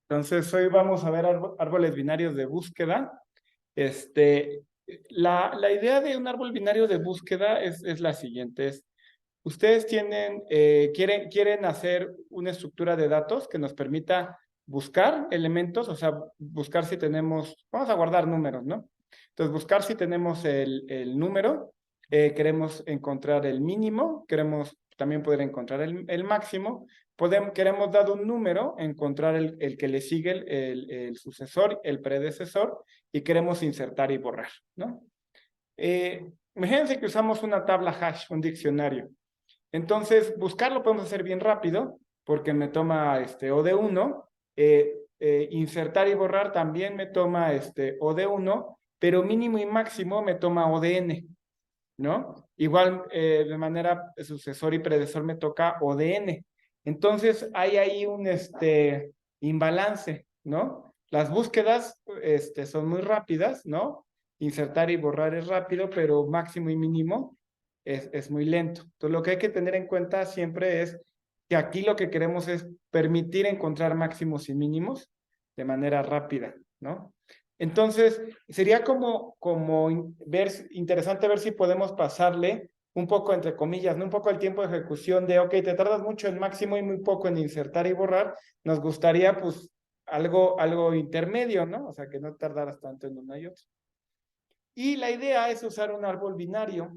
Entonces, hoy vamos a ver árboles binarios de búsqueda. Este, la idea de un árbol binario de búsqueda es la siguiente. Ustedes quieren hacer una estructura de datos que nos permita buscar elementos, o sea, buscar si tenemos, vamos a guardar números, ¿no? Entonces, buscar si tenemos el número, queremos encontrar el mínimo, queremos también poder encontrar el máximo, queremos, dado un número, encontrar el que le sigue el sucesor, el predecesor, y queremos insertar y borrar, ¿no? Imagínense que usamos una tabla hash, un diccionario. Entonces, buscarlo podemos hacer bien rápido, porque me toma O de 1. Insertar y borrar también me toma O de 1, pero mínimo y máximo me toma O de n, ¿no? Igual, de manera sucesor y predecesor me toca O de n. Entonces, hay ahí un imbalance, ¿no? Las búsquedas son muy rápidas, ¿no? Insertar y borrar es rápido, pero máximo y mínimo es muy lento. Entonces, lo que hay que tener en cuenta siempre es que aquí lo que queremos es permitir encontrar máximos y mínimos de manera rápida, ¿no? Entonces, sería interesante ver si podemos pasarle un poco, entre comillas, ¿no? Un poco el tiempo de ejecución de, ok, te tardas mucho en máximo y muy poco en insertar y borrar. Nos gustaría, pues, algo intermedio, ¿no? O sea, que no tardaras tanto en una y otra. Y la idea es usar un árbol binario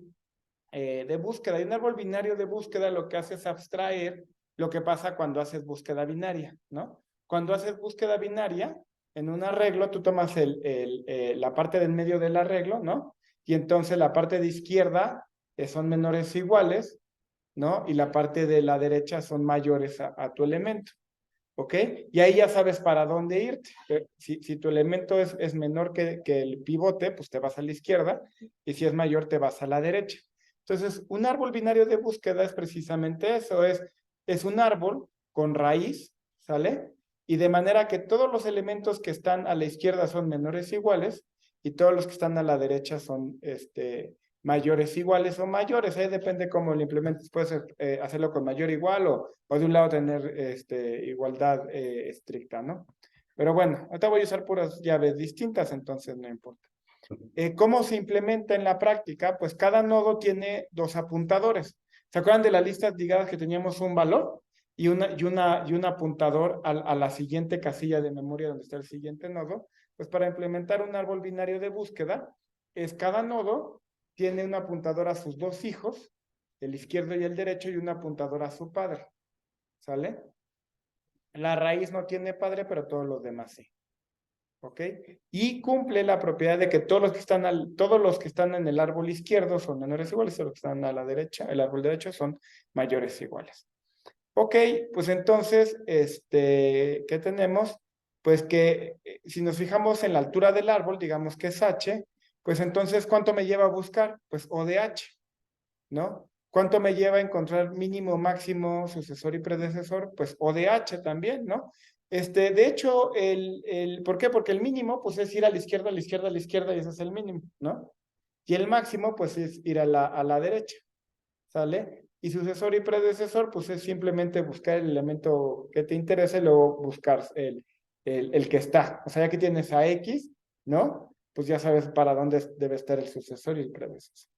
de búsqueda. Y un árbol binario de búsqueda lo que hace es abstraer lo que pasa cuando haces búsqueda binaria, ¿no? Cuando haces búsqueda binaria, en un arreglo, tú tomas la parte del medio del arreglo, ¿no? Y entonces la parte de izquierda son menores o iguales, ¿no? Y la parte de la derecha son mayores a tu elemento, ¿ok? Y ahí ya sabes para dónde irte. Si tu elemento es menor que el pivote, pues te vas a la izquierda, y si es mayor, te vas a la derecha. Entonces, un árbol binario de búsqueda es precisamente eso, es un árbol con raíz, ¿sale? Y de manera que todos los elementos que están a la izquierda son menores o iguales, y todos los que están a la derecha son mayores iguales o mayores, ahí depende cómo lo implementes, puedes hacerlo con mayor igual o de un lado tener igualdad estricta, ¿no? Pero bueno, ahorita voy a usar puras llaves distintas, entonces no importa. ¿Cómo se implementa en la práctica? Pues cada nodo tiene dos apuntadores. ¿Se acuerdan de las listas ligadas que teníamos un valor y un apuntador a la siguiente casilla de memoria donde está el siguiente nodo? Pues para implementar un árbol binario de búsqueda, cada nodo tiene un apuntador a sus dos hijos, el izquierdo y el derecho, y un apuntador a su padre. ¿Sale? La raíz no tiene padre, pero todos los demás sí. ¿Ok? Y cumple la propiedad de que todos los que están en el árbol izquierdo son menores o iguales, y los que están a la derecha, el árbol derecho, son mayores o iguales. Ok, pues entonces, ¿qué tenemos? Pues que si nos fijamos en la altura del árbol, digamos que es h, pues entonces, ¿cuánto me lleva a buscar? Pues O de h, ¿no? ¿Cuánto me lleva a encontrar mínimo, máximo, sucesor y predecesor? Pues O de h también, ¿no? De hecho, ¿por qué? Porque el mínimo, pues es ir a la izquierda, a la izquierda, a la izquierda, y ese es el mínimo, ¿no? Y el máximo, pues es ir a la derecha, ¿sale? Y sucesor y predecesor, pues es simplemente buscar el elemento que te interese y luego buscar el que está. O sea, ya que tienes a X, ¿no? Pues ya sabes para dónde debe estar el sucesor y el predecesor.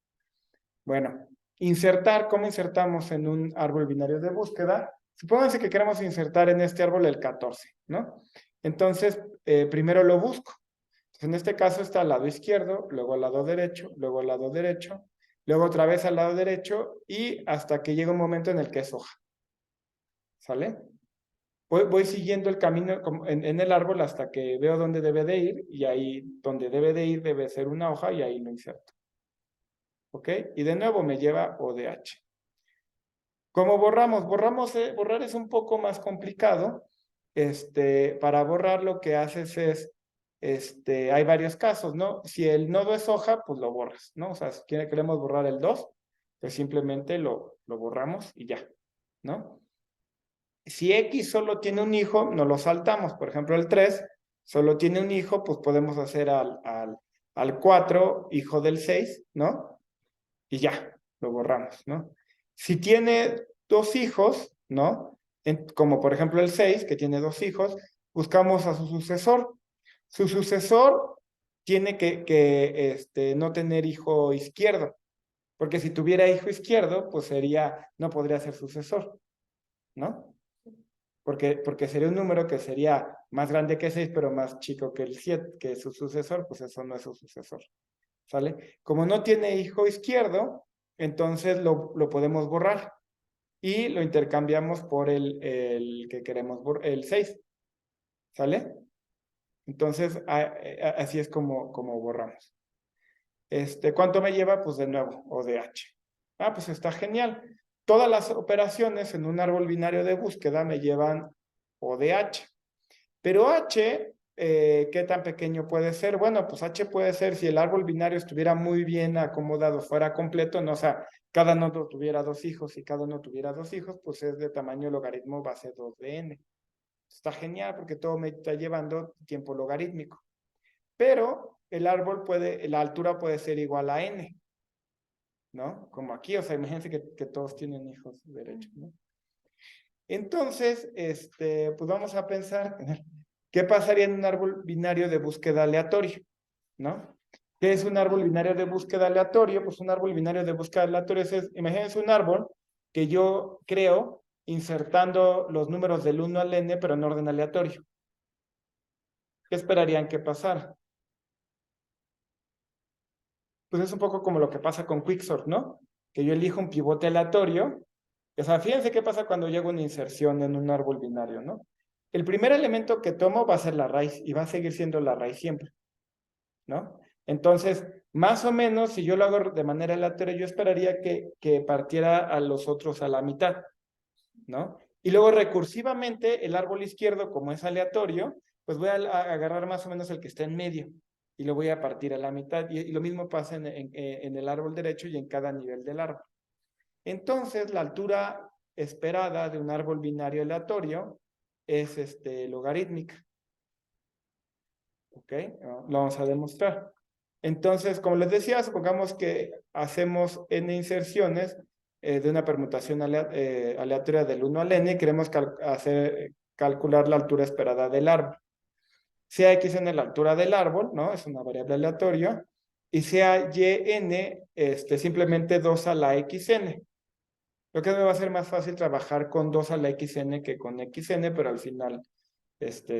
Bueno, insertar, ¿cómo insertamos en un árbol binario de búsqueda? Supónganse que queremos insertar en este árbol el 14, ¿no? Entonces, primero lo busco. Entonces, en este caso está al lado izquierdo, luego al lado derecho, luego al lado derecho, luego otra vez al lado derecho y hasta que llega un momento en el que es hoja. ¿Sale? Voy siguiendo el camino en el árbol hasta que veo dónde debe de ir, y ahí donde debe de ir debe ser una hoja, y ahí lo inserto. ¿Ok? Y de nuevo me lleva ODH. ¿Cómo borramos? Borrar es un poco más complicado. Para borrar lo que haces es, hay varios casos, ¿no? Si el nodo es hoja, pues lo borras, ¿no? O sea, si queremos borrar el 2, pues simplemente lo borramos y ya, ¿no? Si X solo tiene un hijo, no lo saltamos. Por ejemplo, el 3 solo tiene un hijo, pues podemos hacer al 4 hijo del 6, ¿no? Y ya, lo borramos, ¿no? Si tiene dos hijos, ¿no? Como por ejemplo el 6, que tiene dos hijos, buscamos a su sucesor. Su sucesor tiene que no tener hijo izquierdo, porque si tuviera hijo izquierdo, pues no podría ser sucesor, ¿no? Porque sería un número que sería más grande que 6, pero más chico que el 7, que es su sucesor, pues eso no es su sucesor, ¿sale? Como no tiene hijo izquierdo, entonces lo podemos borrar y lo intercambiamos por el que queremos, el 6, ¿sale? Entonces, así es como borramos. ¿Cuánto me lleva? Pues de nuevo, O de H. Ah, pues está genial. Todas las operaciones en un árbol binario de búsqueda me llevan O de H. Pero H, ¿qué tan pequeño puede ser? Bueno, pues H puede ser si el árbol binario estuviera muy bien acomodado, fuera completo, no, o sea, cada nodo tuviera 2 hijos y cada uno tuviera 2 hijos, pues es de tamaño logaritmo base 2 de n. Está genial porque todo me está llevando tiempo logarítmico. Pero la altura puede ser igual a n, ¿no? Como aquí, o sea, imagínense que todos tienen hijos derechos, ¿no? Entonces, pues vamos a pensar, ¿qué pasaría en un árbol binario de búsqueda aleatorio? ¿No? ¿Qué es un árbol binario de búsqueda aleatorio? Pues un árbol binario de búsqueda aleatorio imagínense un árbol que yo creo insertando los números del 1 al n, pero en orden aleatorio. ¿Qué esperarían que pasara? Pues es un poco como lo que pasa con Quicksort, ¿no? Que yo elijo un pivote aleatorio. O sea, fíjense qué pasa cuando llego a una inserción en un árbol binario, ¿no? El primer elemento que tomo va a ser la raíz y va a seguir siendo la raíz siempre, ¿no? Entonces, más o menos, si yo lo hago de manera aleatoria, yo esperaría que partiera a los otros a la mitad, ¿no? Y luego recursivamente, el árbol izquierdo, como es aleatorio, pues voy a agarrar más o menos el que está en medio y lo voy a partir a la mitad. Y lo mismo pasa en el árbol derecho y en cada nivel del árbol. Entonces, la altura esperada de un árbol binario aleatorio es logarítmica. ¿Ok? Lo vamos a demostrar. Entonces, como les decía, supongamos que hacemos n inserciones de una permutación aleatoria del 1 al n y queremos calcular la altura esperada del árbol. Sea x en la altura del árbol, ¿no? Es una variable aleatoria. Y sea yn, simplemente 2 a la xn. Lo que me va a hacer más fácil trabajar con 2 a la xn que con xn, pero al final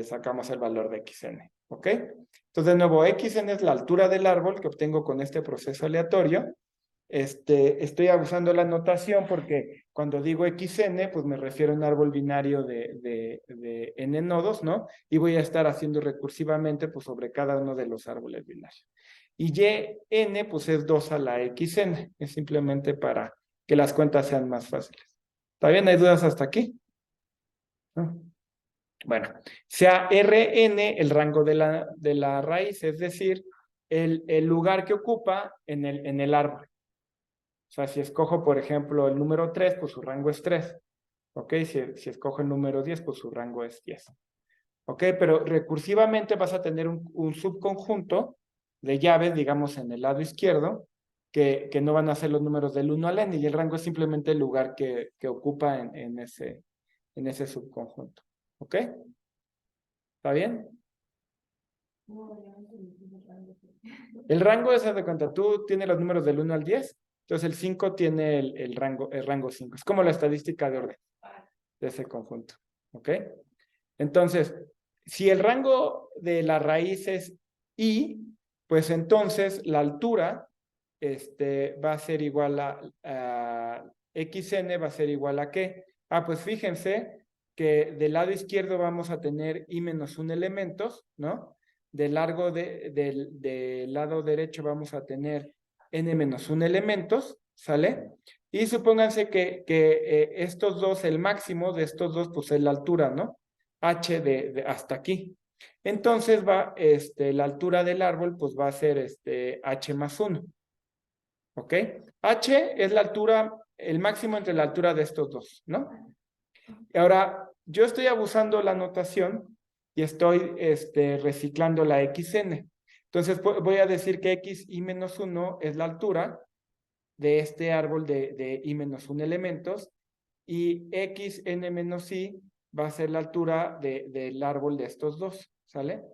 sacamos el valor de xn. ¿Ok? Entonces, de nuevo, xn es la altura del árbol que obtengo con este proceso aleatorio. Estoy usando la notación porque cuando digo xn, pues me refiero a un árbol binario de n nodos, ¿no? Y voy a estar haciendo recursivamente pues, sobre cada uno de los árboles binarios. Y yn, pues es 2 a la xn. Es simplemente para que las cuentas sean más fáciles. ¿Está bien? ¿Hay dudas hasta aquí? ¿No? Bueno, sea Rn el rango de la raíz, es decir, el lugar que ocupa en el árbol. O sea, si escojo, por ejemplo, el número 3, pues su rango es 3. ¿Ok? Si escojo el número 10, pues su rango es 10. ¿Ok? Pero recursivamente vas a tener un subconjunto de llaves, digamos, en el lado izquierdo, que no van a ser los números del 1 al n, y el rango es simplemente el lugar que ocupa en ese subconjunto. ¿Ok? ¿Está bien? El rango es, haz de cuenta, tú tienes los números del 1 al 10, entonces el 5 tiene el rango 5. Es como la estadística de orden de ese conjunto. ¿Ok? Entonces, si el rango de la raíz es i, pues entonces la altura va a ser igual a xn, va a ser igual a ¿qué? Ah, pues fíjense que del lado izquierdo vamos a tener i menos 1 elementos, ¿no? Del lado derecho vamos a tener n menos 1 elementos, ¿sale? Y supónganse que estos dos, el máximo de estos dos, pues es la altura, ¿no? H hasta aquí. Entonces la altura del árbol, pues va a ser H más 1. ¿Ok? H es la altura, el máximo entre la altura de estos dos, ¿no? Y ahora, yo estoy abusando la notación y estoy reciclando la xn. Entonces, voy a decir que x y menos 1 es la altura de este árbol de i menos 1 elementos y x n menos i va a ser la altura del árbol de estos dos, ¿sale?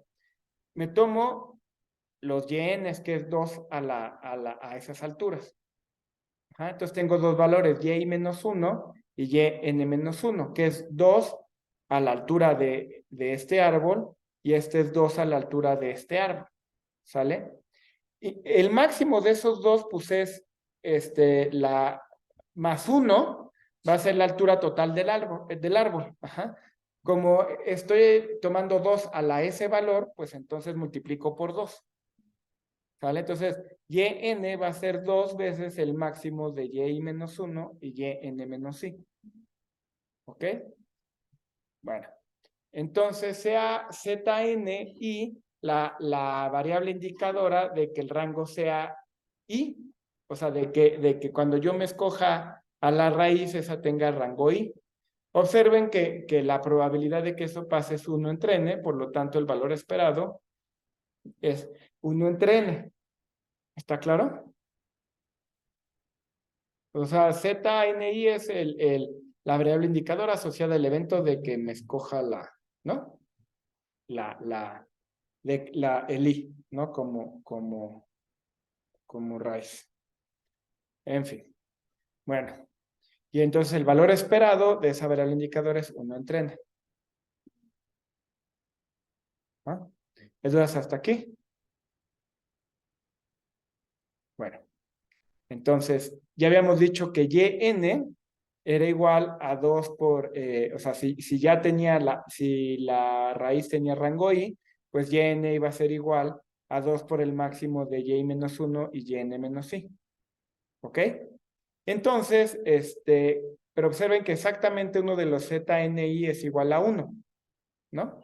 Me tomo los YN, que es 2 a esas alturas. Ajá, entonces tengo dos valores, y menos 1 y yn menos 1, que es 2 a la altura de este árbol y este es 2 a la altura de este árbol, ¿sale? Y el máximo de esos dos, pues es la más 1 va a ser la altura total del árbol. Ajá. Como estoy tomando 2 a la S valor, pues entonces multiplico por 2. ¿Sale? Entonces, yn va a ser 2 veces el máximo de y menos 1 y yn menos i. ¿Ok? Bueno, entonces sea zn y la variable indicadora de que el rango sea i, o sea, de que cuando yo me escoja a la raíz, esa tenga rango i. Observen que la probabilidad de que eso pase es 1 entre n, por lo tanto el valor esperado es 1 entre n. ¿Está claro? O sea, ZNI es la variable indicadora asociada al evento de que me escoja ¿no? El I, ¿no? Como raíz. En fin. Bueno. Y entonces el valor esperado de esa variable indicadora es 1 entre n. ¿No? ¿Dudas hasta aquí? Bueno. Entonces, ya habíamos dicho que yn era igual a 2 por, o sea, si ya tenía si la raíz tenía rango i, pues yn iba a ser igual a 2 por el máximo de y menos 1 y yn menos i. ¿Ok? Entonces, pero observen que exactamente uno de los zni es igual a 1, ¿no?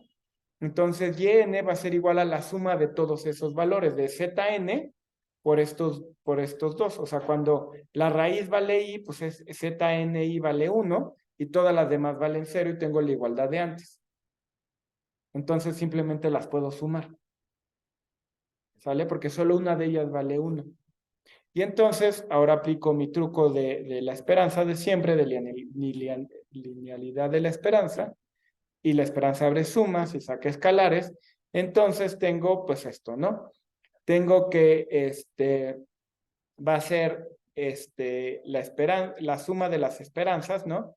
Entonces, yn va a ser igual a la suma de todos esos valores de zn por estos dos. O sea, cuando la raíz vale i, pues zni vale 1 y todas las demás valen 0 y tengo la igualdad de antes. Entonces simplemente las puedo sumar. ¿Sale? Porque solo una de ellas vale 1. Y entonces ahora aplico mi truco de la esperanza de siempre, de linealidad de la esperanza. Y la esperanza abre sumas y saca escalares. Entonces tengo pues esto, ¿no? Tengo que va a ser la suma de las esperanzas, ¿no?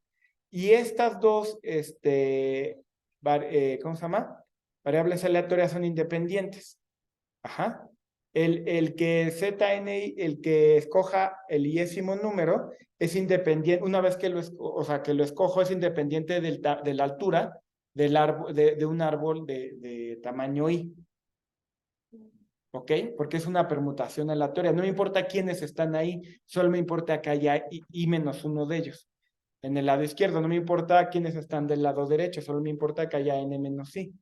Y estas dos, ¿cómo se llama? Variables aleatorias son independientes. Ajá. El que ZNI, el que escoja el iésimo número, es independiente, una vez que o sea, que lo escojo, es independiente de la altura del árbol, de un árbol de tamaño i. ¿Ok? Porque es una permutación aleatoria. No me importa quiénes están ahí, solo me importa que haya i menos uno de ellos. En el lado izquierdo, no me importa quiénes están del lado derecho, solo me importa que haya n menos i.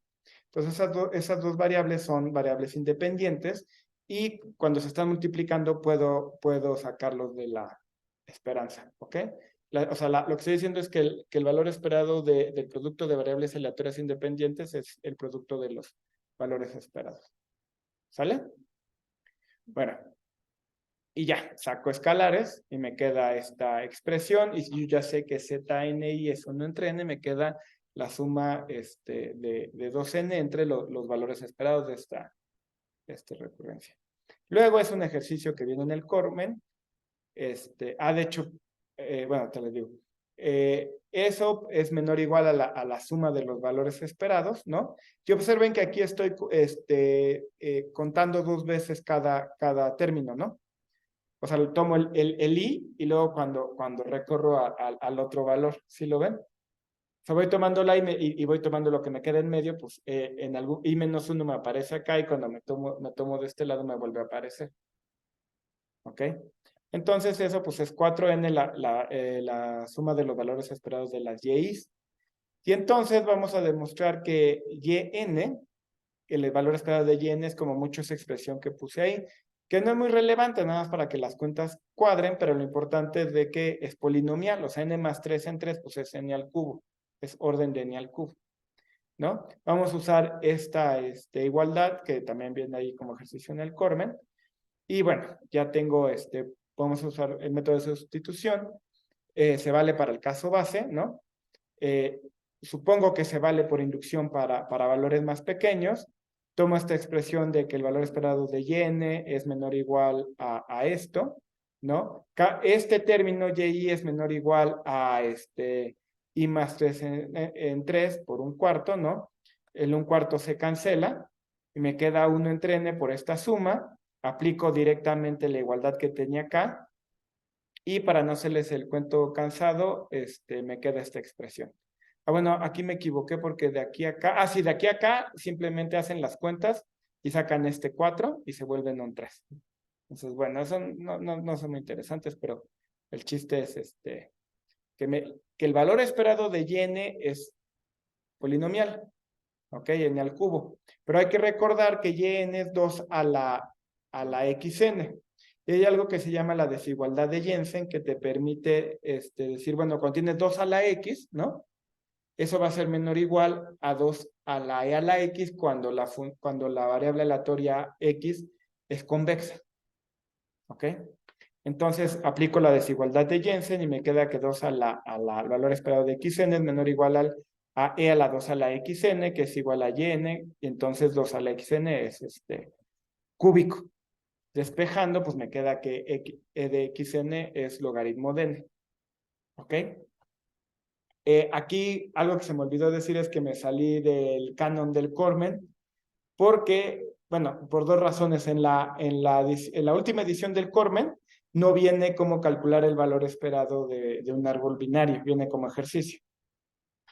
Entonces, esas dos variables son variables independientes y cuando se están multiplicando puedo sacarlos de la esperanza. ¿Ok? O sea, lo que estoy diciendo es que el valor esperado del producto de variables aleatorias independientes es el producto de los valores esperados. ¿Sale? Bueno, y ya, saco escalares y me queda esta expresión y yo ya sé que ZNI es 1 entre n, me queda la suma de 2n entre los valores esperados de esta recurrencia. Luego es un ejercicio que viene en el Cormen. De hecho, bueno, te lo digo. Eso es menor o igual a la suma de los valores esperados, ¿no? Y observen que aquí estoy contando 2 veces cada término, ¿no? O sea, tomo el i y luego cuando recorro al otro valor, ¿sí lo ven? O sea, voy tomando la y voy tomando lo que me queda en medio, pues en algún i menos 1 me aparece acá y cuando me tomo de este lado me vuelve a aparecer. ¿Ok? Entonces eso pues es 4n la suma de los valores esperados de las yi's. Y entonces vamos a demostrar que yn, el valor esperado de yn es como mucho esa expresión que puse ahí, que no es muy relevante, nada más para que las cuentas cuadren, pero lo importante es de que es polinomial, o sea, n más 3 en 3, pues es n al cubo, es orden de n al cubo, ¿no? Vamos a usar esta igualdad, que también viene ahí como ejercicio en el Cormen, y bueno, ya tengo podemos usar el método de sustitución, se vale para el caso base, ¿no? supongo que se vale por inducción para valores más pequeños. Tomo esta expresión de que el valor esperado de y(n) es menor o igual a esto, ¿no? Este término y es menor o igual a i más 3 en 3 por 1/4, ¿no? El 1/4 se cancela y me queda 1 entre n por esta suma. Aplico directamente la igualdad que tenía acá. Y para no hacerles el cuento cansado, me queda esta expresión. Bueno, aquí me equivoqué porque de aquí a acá, sí, de aquí a acá simplemente hacen las cuentas y sacan 4 y se vuelven un 3. Entonces, bueno, eso no son muy interesantes, pero el chiste es que el valor esperado de y(n) es polinomial, ¿ok? N al cubo. Pero hay que recordar que y(n) es 2 a la xn. Y hay algo que se llama la desigualdad de Jensen que te permite decir, bueno, cuando tienes 2 a la x, ¿no? Eso va a ser menor o igual a 2 a la e a la x cuando la variable aleatoria x es convexa. ¿Ok? Entonces aplico la desigualdad de Jensen y me queda que 2 al valor esperado de xn es menor o igual a e a la 2 a la xn, que es igual a yn, y entonces 2 a la xn es cúbico. Despejando, pues me queda que e de xn es logaritmo de n. ¿Ok? Aquí algo que se me olvidó decir es que me salí del canon del Cormen porque, bueno, por dos razones. En la última edición del Cormen no viene cómo calcular el valor esperado de un árbol binario, viene como ejercicio.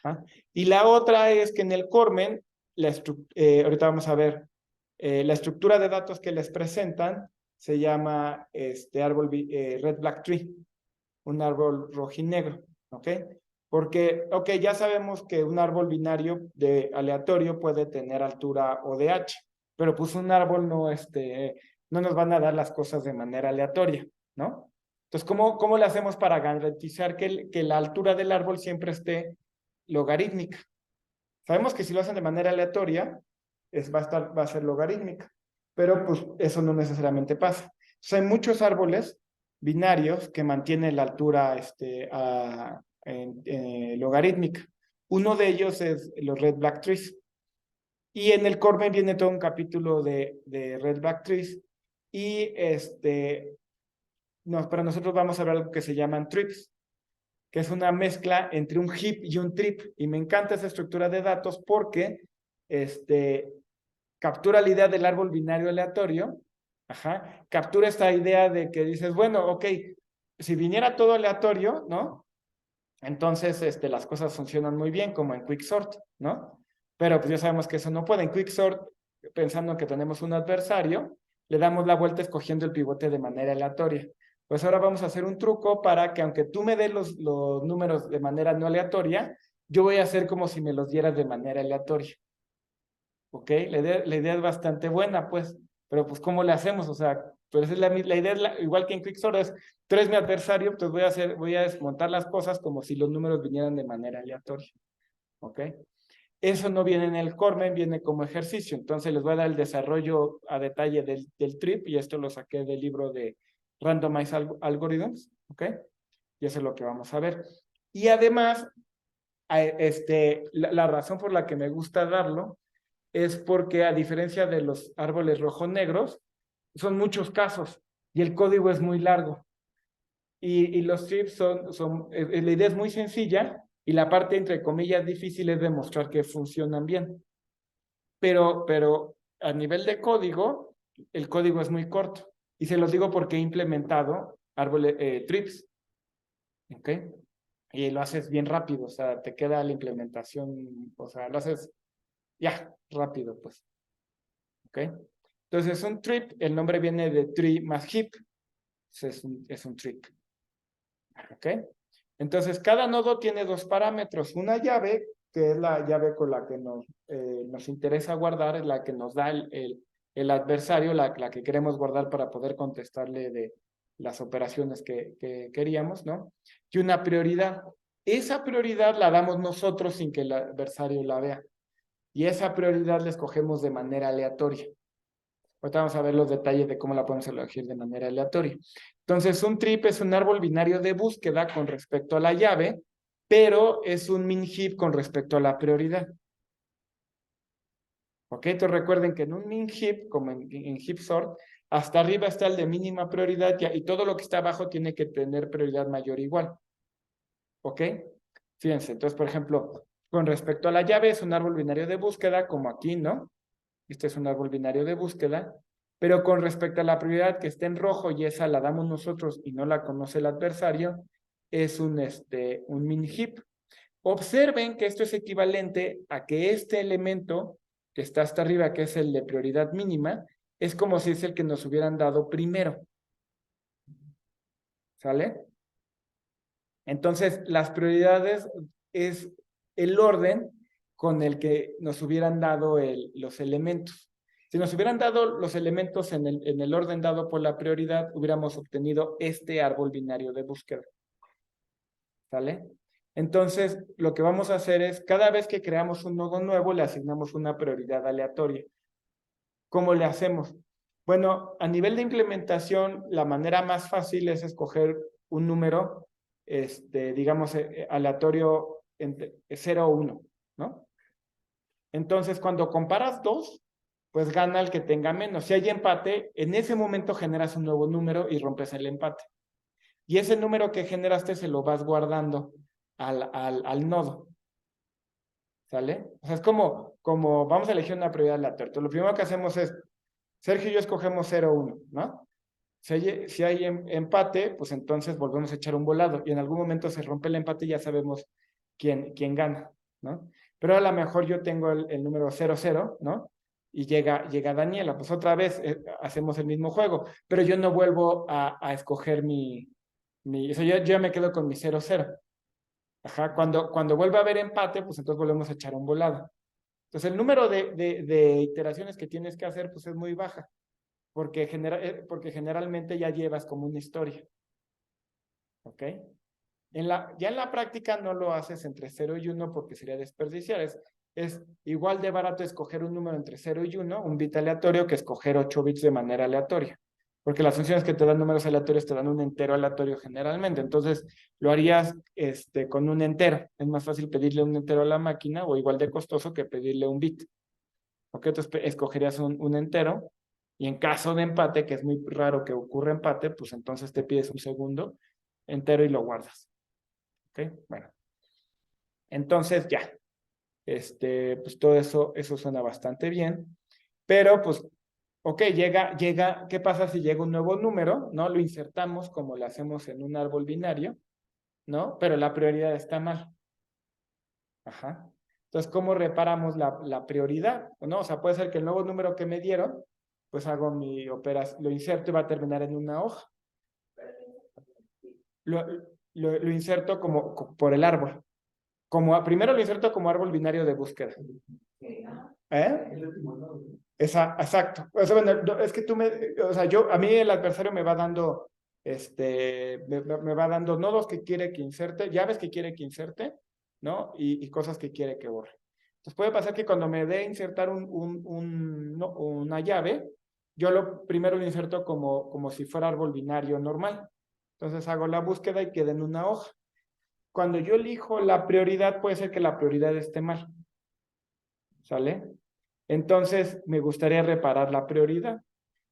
¿Ah? Y la otra es que en el Cormen, ahorita vamos a ver, la estructura de datos que les presentan se llama árbol red black tree, un árbol rojinegro, ¿ok? Porque, ok, ya sabemos que un árbol binario de aleatorio puede tener altura o de h, pero pues un árbol no nos van a dar las cosas de manera aleatoria, ¿no? Entonces, ¿cómo le hacemos para garantizar que la altura del árbol siempre esté logarítmica? Sabemos que si lo hacen de manera aleatoria, va a ser logarítmica, pero pues eso no necesariamente pasa. Entonces, hay muchos árboles binarios que mantienen la altura logarítmica. Uno de ellos es los red black trees. Y en el Cormen viene todo un capítulo de red black trees. Y para nosotros vamos a ver algo que se llaman trips, que es una mezcla entre un heap y un trip. Y me encanta esa estructura de datos porque captura la idea del árbol binario aleatorio. Ajá, captura esta idea de que dices, bueno, ok, si viniera todo aleatorio, ¿no? Entonces las cosas funcionan muy bien, como en Quicksort, ¿no? Pero pues ya sabemos que eso no puede. En Quicksort, pensando que tenemos un adversario, le damos la vuelta escogiendo el pivote de manera aleatoria. Pues ahora vamos a hacer un truco para que aunque tú me des los números de manera no aleatoria, yo voy a hacer como si me los dieras de manera aleatoria. ¿Ok? La idea es bastante buena, pues. Pero pues, ¿cómo le hacemos? O sea, pues la idea es igual que en Quicksort, es, tú eres mi adversario, pues voy a desmontar las cosas como si los números vinieran de manera aleatoria. ¿Ok? Eso no viene en el Cormen, viene como ejercicio. Entonces les voy a dar el desarrollo a detalle del trip, y esto lo saqué del libro de Randomized Algorithms. ¿Ok? Y eso es lo que vamos a ver. Y además, la razón por la que me gusta darlo es porque, a diferencia de los árboles rojo-negros, son muchos casos y el código es muy largo. Y los trips la idea es muy sencilla y la parte, entre comillas, difícil es demostrar que funcionan bien. Pero a nivel de código, el código es muy corto. Y se los digo porque he implementado trips. ¿Ok? Y lo haces bien rápido, o sea, te queda la implementación, o sea, lo haces ya, rápido, pues. ¿Ok? Entonces, un trip, el nombre viene de tree más heap. Es un trip. ¿Ok? Entonces, cada nodo tiene dos parámetros. Una llave, que es la llave con la que nos interesa guardar, es la que nos da el adversario, la que queremos guardar para poder contestarle de las operaciones que queríamos, ¿no? Y una prioridad. Esa prioridad la damos nosotros sin que el adversario la vea. Y esa prioridad la escogemos de manera aleatoria. Ahorita vamos a ver los detalles de cómo la podemos elegir de manera aleatoria. Entonces, un trip es un árbol binario de búsqueda con respecto a la llave, pero es un min heap con respecto a la prioridad. ¿Ok? Entonces recuerden que en un min heap, como en heap sort, hasta arriba está el de mínima prioridad y todo lo que está abajo tiene que tener prioridad mayor o igual. ¿Ok? Fíjense, entonces, por ejemplo, con respecto a la llave es un árbol binario de búsqueda, como aquí, ¿no? Este es un árbol binario de búsqueda, pero con respecto a la prioridad que está en rojo y esa la damos nosotros y no la conoce el adversario, es un min heap. Observen que esto es equivalente a que este elemento que está hasta arriba, que es el de prioridad mínima, es como si es el que nos hubieran dado primero. ¿Sale? Entonces, las prioridades es el orden con el que nos hubieran dado los elementos. Si nos hubieran dado los elementos en el orden dado por la prioridad, hubiéramos obtenido este árbol binario de búsqueda. ¿Sale? Entonces, lo que vamos a hacer es, cada vez que creamos un nodo nuevo, le asignamos una prioridad aleatoria. ¿Cómo le hacemos? Bueno, a nivel de implementación, la manera más fácil es escoger un número, digamos, aleatorio entre 0 o 1, ¿no? Entonces, cuando comparas dos, pues gana el que tenga menos. Si hay empate, en ese momento generas un nuevo número y rompes el empate. Y ese número que generaste se lo vas guardando al nodo. ¿Sale? O sea, es como vamos a elegir una prioridad aleatoria. Entonces, lo primero que hacemos es, Sergio y yo escogemos 0, 1, ¿no? Si hay empate, pues entonces volvemos a echar un volado y en algún momento se rompe el empate y ya sabemos quién gana, ¿no? Pero a lo mejor yo tengo el número 0, 0, ¿no? Y llega Daniela, pues otra vez hacemos el mismo juego, pero yo no vuelvo a escoger o sea, yo ya me quedo con mi 0, 0. Ajá, cuando vuelva a haber empate, pues entonces volvemos a echar un volado. Entonces el número de iteraciones que tienes que hacer, pues es muy baja porque generalmente ya llevas como una historia. ¿Ok? Ya en la práctica no lo haces entre 0 y 1 porque sería desperdiciar. Es igual de barato escoger un número entre 0 y 1, un bit aleatorio, que escoger 8 bits de manera aleatoria. Porque las funciones que te dan números aleatorios te dan un entero aleatorio generalmente. Entonces, lo harías con un entero. Es más fácil pedirle un entero a la máquina o igual de costoso que pedirle un bit. ¿Ok? Entonces, escogerías un entero. Y en caso de empate, que es muy raro que ocurra empate, pues entonces te pides un segundo entero y lo guardas. ¿Ok? Bueno. Entonces ya. Pues todo eso suena bastante bien. Pero pues, ok, ¿qué pasa si llega un nuevo número? ¿No? Lo insertamos como lo hacemos en un árbol binario, ¿no? Pero la prioridad está mal. Ajá. Entonces, ¿cómo reparamos la prioridad? ¿No? O sea, puede ser que el nuevo número que me dieron, pues hago mi operación, lo inserto y va a terminar en una hoja. Lo, lo inserto por el árbol. Primero lo inserto como árbol binario de búsqueda. ¿Eh? Exacto. O sea, bueno, es que o sea, a mí el adversario me va dando, me va dando nodos que quiere que inserte, llaves que quiere que inserte, ¿no? Y cosas que quiere que borre. Entonces puede pasar que cuando me dé insertar una llave, yo primero lo inserto como si fuera árbol binario normal. Entonces hago la búsqueda y queda en una hoja. Cuando yo elijo la prioridad, puede ser que la prioridad esté mal. ¿Sale? Entonces, me gustaría reparar la prioridad.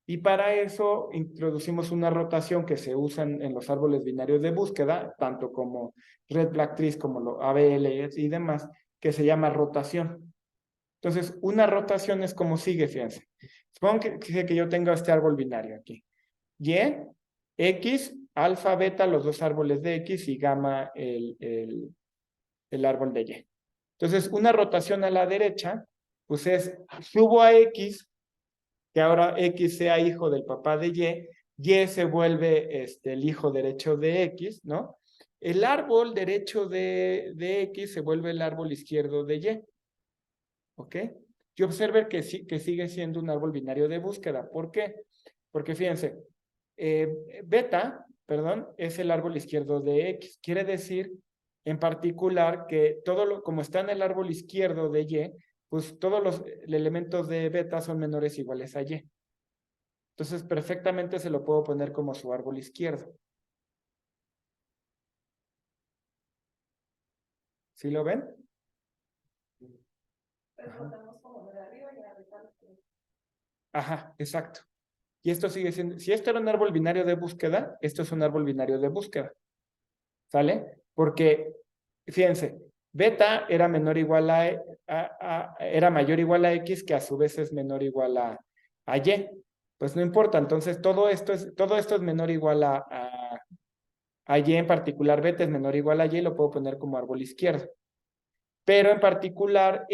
Y para eso introducimos una rotación que se usa en los árboles binarios de búsqueda, tanto como Red Black Trees como ABL y demás, que se llama rotación. Entonces, una rotación es como sigue, fíjense. Supongo que yo tengo este árbol binario aquí. Y, X, alfa, beta, los dos árboles de X y gamma, el árbol de Y. Entonces, una rotación a la derecha, pues subo a X, que ahora X sea hijo del papá de Y se vuelve el hijo derecho de X, ¿no? El árbol derecho de X se vuelve el árbol izquierdo de Y, ¿ok? Y observen que sigue siendo un árbol binario de búsqueda. ¿Por qué? Porque fíjense, beta, perdón, es el árbol izquierdo de X. Quiere decir, en particular, que como está en el árbol izquierdo de Y, pues todos los elementos de beta son menores o iguales a Y. Entonces, perfectamente se lo puedo poner como su árbol izquierdo. ¿Sí lo ven? Ajá, exacto. Y esto sigue siendo, si esto era un árbol binario de búsqueda, esto es un árbol binario de búsqueda. ¿Sale? Porque, fíjense, beta era menor o igual era mayor o igual a X, que a su vez es menor o igual a Y. Pues no importa, entonces todo esto es menor o igual a Y, en particular beta es menor o igual a Y, lo puedo poner como árbol izquierdo. Pero en particular,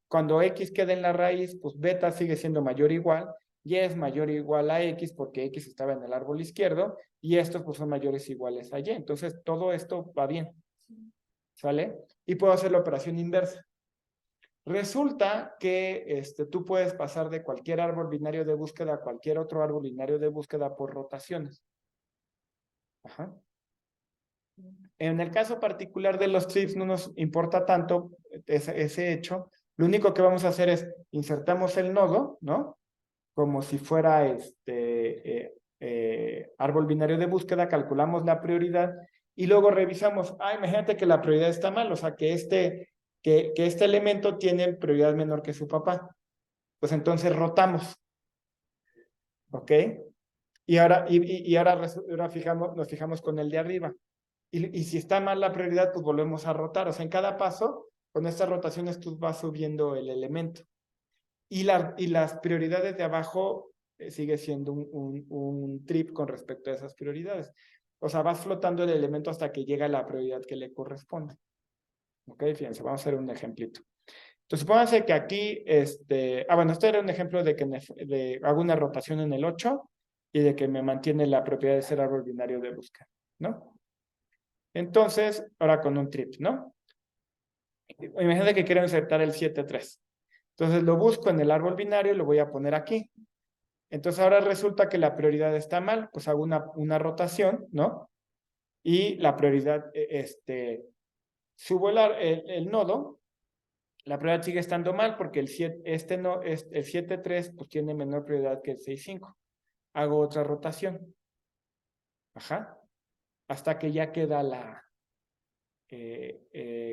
cuando X queda en la raíz, pues beta sigue siendo mayor o igual, Y es mayor o igual a X porque X estaba en el árbol izquierdo, y estos pues son mayores o iguales a Y. Entonces todo esto va bien, ¿sale? Y puedo hacer la operación inversa. Resulta que tú puedes pasar de cualquier árbol binario de búsqueda a cualquier otro árbol binario de búsqueda por rotaciones. Ajá. En el caso particular de los trips no nos importa tanto ese hecho. Lo único que vamos a hacer es insertamos el nodo, ¿no? Como si fuera árbol binario de búsqueda, calculamos la prioridad y luego revisamos, imagínate que la prioridad está mal, o sea, que este elemento tiene prioridad menor que su papá. Pues entonces rotamos, ¿ok? Y ahora nos fijamos con el de arriba. Y si está mal la prioridad, pues volvemos a rotar. O sea, en cada paso, con estas rotaciones tú vas subiendo el elemento. Y las prioridades de abajo sigue siendo un trip con respecto a esas prioridades. O sea, vas flotando el elemento hasta que llega a la prioridad que le corresponde. Ok, fíjense, vamos a hacer un ejemplito. Entonces, supónganse que aquí, bueno, este era un ejemplo de que hago una rotación en el 8 y de que me mantiene la propiedad de ser árbol binario de búsqueda, ¿no? Entonces, ahora con un trip, ¿no? Imagínate que quiero insertar el 7-3. Entonces lo busco en el árbol binario y lo voy a poner aquí. Entonces ahora resulta que la prioridad está mal, pues hago una rotación, ¿no? Y la prioridad, subo el nodo, la prioridad sigue estando mal porque el 7-3 pues tiene menor prioridad que el 6-5. Hago otra rotación. Ajá. Hasta que ya queda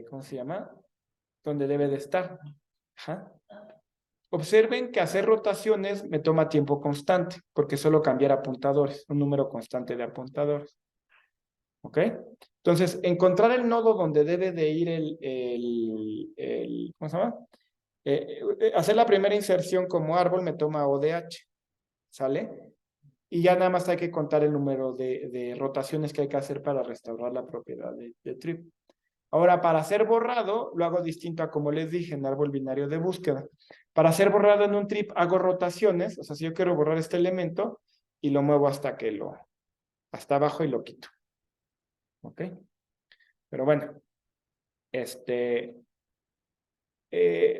¿cómo se llama? Donde debe de estar. Ajá. Observen que hacer rotaciones me toma tiempo constante, porque solo cambiar apuntadores, un número constante de apuntadores. ¿Ok? Entonces, encontrar el nodo donde debe de ir ¿cómo se llama? Hacer la primera inserción como árbol me toma ODH, ¿sale? Y ya nada más hay que contar el número de rotaciones que hay que hacer para restaurar la propiedad de trip. Ahora, para ser borrado, lo hago distinto a como les dije en árbol binario de búsqueda. Para ser borrado en un trip, hago rotaciones. O sea, si yo quiero borrar este elemento y lo muevo hasta abajo y lo quito. ¿Ok? Pero bueno,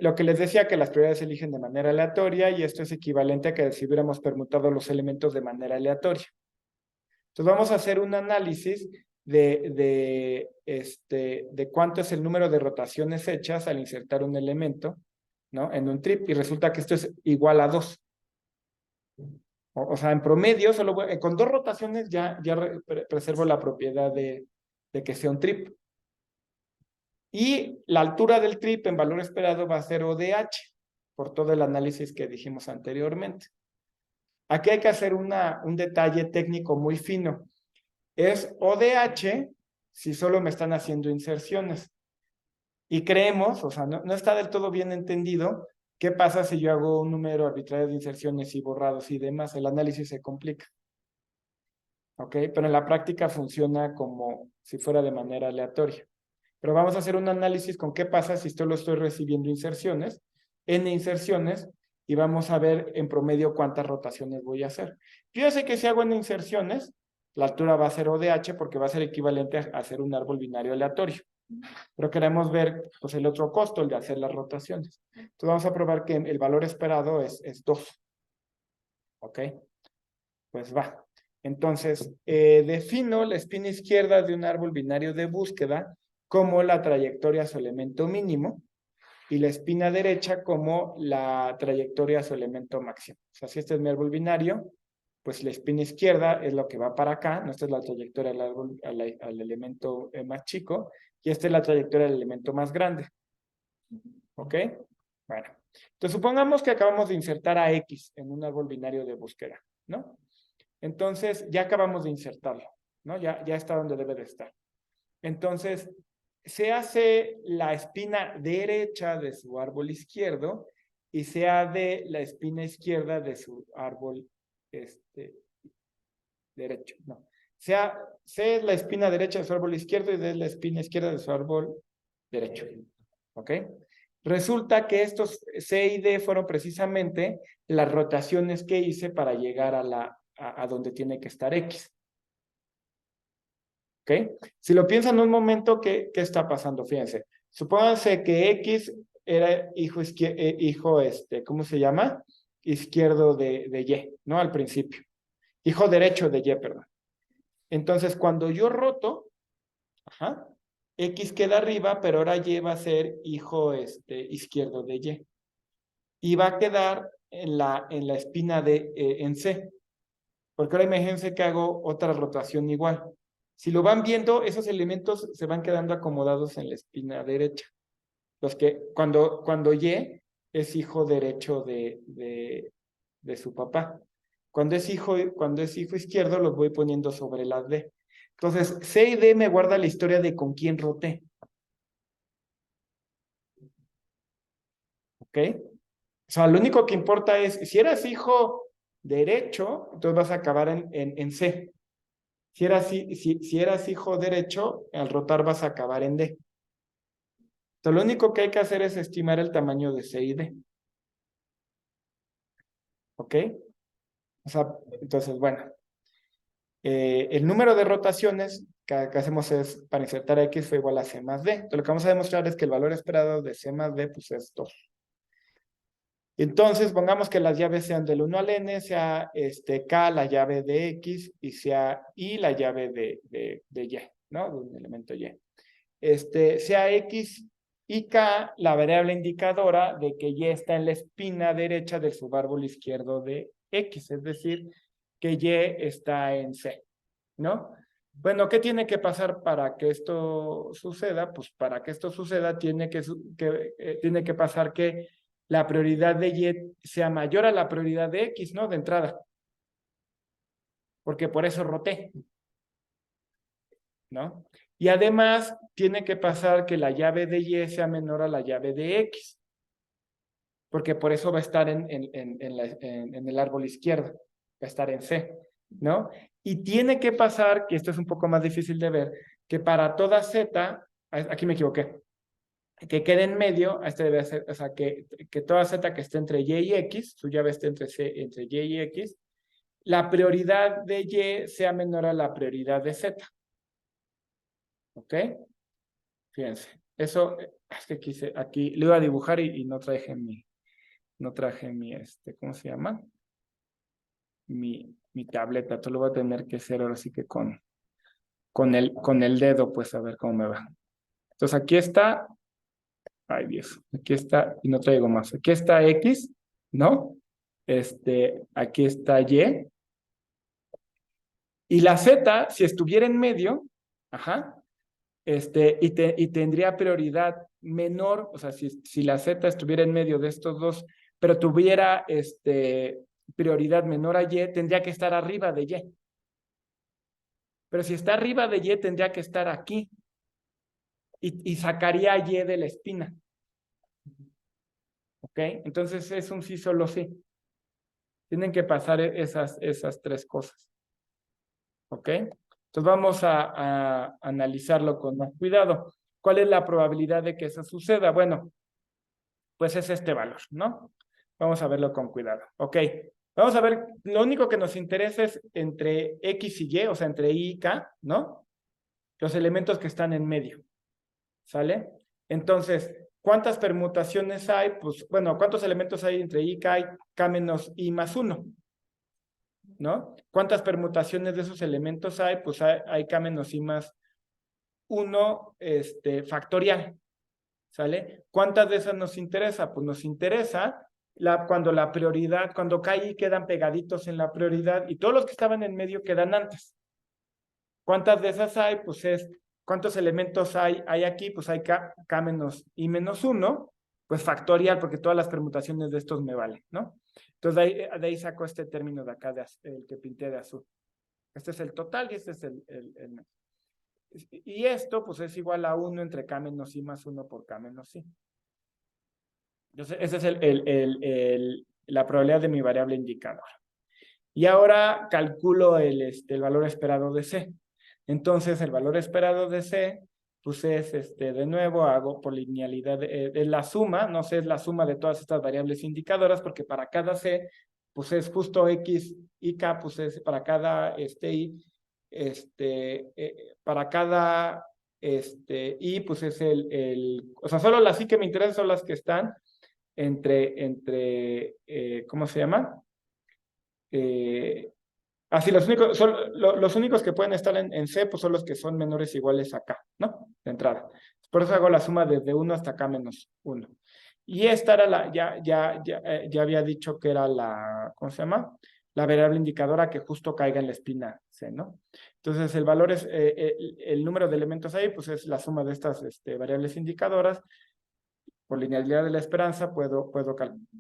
lo que les decía que las prioridades se eligen de manera aleatoria y esto es equivalente a que si hubiéramos permutado los elementos de manera aleatoria. Entonces vamos a hacer un análisis de cuánto es el número de rotaciones hechas al insertar un elemento, ¿no? En un trip y resulta que esto es igual a 2. O sea, en promedio, con 2 rotaciones ya preservo la propiedad de que sea un trip. Y la altura del trip en valor esperado va a ser ODH, por todo el análisis que dijimos anteriormente. Aquí hay que hacer un detalle técnico muy fino. Es ODH si solo me están haciendo inserciones. Y creemos, o sea, no está del todo bien entendido, qué pasa si yo hago un número arbitrario de inserciones y borrados y demás. El análisis se complica. ¿Ok? Pero en la práctica funciona como si fuera de manera aleatoria. Pero vamos a hacer un análisis con qué pasa si solo estoy recibiendo inserciones, n inserciones, y vamos a ver en promedio cuántas rotaciones voy a hacer. Yo ya sé que si hago n inserciones, la altura va a ser ODH porque va a ser equivalente a hacer un árbol binario aleatorio. Pero queremos ver pues, el otro costo, el de hacer las rotaciones. Entonces vamos a probar que el valor esperado es 2. ¿Ok? Pues va. Entonces, defino la espina izquierda de un árbol binario de búsqueda como la trayectoria a su elemento mínimo y la espina derecha como la trayectoria a su elemento máximo. O sea, si este es mi árbol binario, pues la espina izquierda es lo que va para acá, no esta es la trayectoria al elemento más chico, y esta es la trayectoria del elemento más grande. ¿Ok? Bueno, entonces supongamos que acabamos de insertar a X en un árbol binario de búsqueda, ¿no? Entonces ya acabamos de insertarlo, ¿no? Ya está donde debe de estar. Entonces, se hace la espina derecha de su árbol izquierdo y se hace la espina izquierda de su árbol derecho, no. C es la espina derecha de su árbol izquierdo y D es la espina izquierda de su árbol derecho. ¿Ok? Resulta que estos C y D fueron precisamente las rotaciones que hice para llegar a donde tiene que estar X. ¿Ok? Si lo piensan un momento, ¿qué está pasando? Fíjense. Supónganse que X era hijo, ¿cómo se llama? Izquierdo de Y, ¿no? Al principio. Hijo derecho de Y, perdón. Entonces, cuando yo roto, ajá, X queda arriba, pero ahora Y va a ser hijo izquierdo de Y. Y va a quedar en la espina en C. Porque ahora imagínense que hago otra rotación igual. Si lo van viendo, esos elementos se van quedando acomodados en la espina derecha. Los que, cuando Y es hijo derecho de su papá. Cuando es hijo izquierdo, los voy poniendo sobre las D. Entonces, C y D me guarda la historia de con quién roté. ¿Ok? O sea, lo único que importa es, si eras hijo derecho, entonces vas a acabar en C. Si eras hijo derecho, al rotar vas a acabar en D. Entonces, lo único que hay que hacer es estimar el tamaño de C y D. ¿Ok? O sea, entonces, bueno. El número de rotaciones que hacemos es, para insertar X fue igual a C más D. Entonces, lo que vamos a demostrar es que el valor esperado de C más D, pues es 2. Entonces, pongamos que las llaves sean del 1 al N, sea K la llave de X y sea I la llave de Y, ¿no? De un elemento Y. Sea X y K la variable indicadora de que Y está en la espina derecha del subárbol izquierdo de X, es decir, que Y está en C, ¿no? Bueno, ¿qué tiene que pasar para que esto suceda? Pues para que esto suceda tiene que pasar que la prioridad de Y sea mayor a la prioridad de X, ¿no? De entrada. Porque por eso roté, ¿no? Y además tiene que pasar que la llave de Y sea menor a la llave de X, porque por eso va a estar en el árbol izquierdo, va a estar en C, ¿no? Y tiene que pasar, que esto es un poco más difícil de ver, que para toda Z, aquí me equivoqué, que quede en medio, debe ser, o sea, que toda Z que esté entre Y y X, su llave esté entre Y y X, la prioridad de Y sea menor a la prioridad de Z. ¿Ok? Fíjense. Eso, es que aquí lo iba a dibujar y no traje mi, ¿cómo se llama? Mi tableta. Entonces lo voy a tener que hacer ahora sí que con el dedo, pues a ver cómo me va. Entonces aquí está, ay Dios, aquí está, y no traigo más. Aquí está X, ¿no? Aquí está Y. Y la Z, si estuviera en medio, ajá, y tendría prioridad menor, o sea, si la Z estuviera en medio de estos dos, pero tuviera prioridad menor a Y, tendría que estar arriba de Y. Pero si está arriba de Y, tendría que estar aquí y sacaría a Y de la espina. ¿Ok? Entonces es un sí, solo sí. Tienen que pasar esas tres cosas. ¿Ok? Entonces vamos a analizarlo con más cuidado. ¿Cuál es la probabilidad de que eso suceda? Bueno, pues es este valor, ¿no? Vamos a verlo con cuidado. Ok, vamos a ver, lo único que nos interesa es entre X y Y, o sea, entre I y K, ¿no? Los elementos que están en medio, ¿sale? Entonces, ¿cuántas permutaciones hay? Pues, bueno, ¿cuántos elementos hay entre I y K? K menos I más 1, ¿no? ¿Cuántas permutaciones de esos elementos hay? Pues hay K menos I más 1 factorial, ¿sale? ¿Cuántas de esas nos interesa? Pues nos interesa cuando la prioridad, cuando K y I quedan pegaditos en la prioridad y todos los que estaban en medio quedan antes. ¿Cuántas de esas hay? Pues es ¿cuántos elementos hay aquí? Pues hay K menos I menos 1, pues factorial, porque todas las permutaciones de estos me valen, ¿no? Entonces de ahí saco este término de acá, el que pinté de azul. Este es el total y este es el. Y esto, pues es igual a 1 entre K menos I más 1 por K menos I. Entonces, esa es la probabilidad de mi variable indicadora. Y ahora calculo el valor esperado de C. Entonces, el valor esperado de C, pues es, de nuevo, hago por linealidad, de la suma, no sé, es la suma de todas estas variables indicadoras, porque para cada C, pues es justo X y K, pues es para cada I, para cada I, pues es o sea, solo las I que me interesan son las que están ¿cómo se llama? Así, los únicos que pueden estar en C, pues son los que son menores o iguales a K, ¿no? De entrada. Por eso hago la suma desde 1 hasta K menos 1. Y esta era ya había dicho que era ¿cómo se llama? La variable indicadora que justo caiga en la espina C, ¿no? Entonces, el valor es, el número de elementos ahí, pues es la suma de estas variables indicadoras. Por linealidad de la esperanza puedo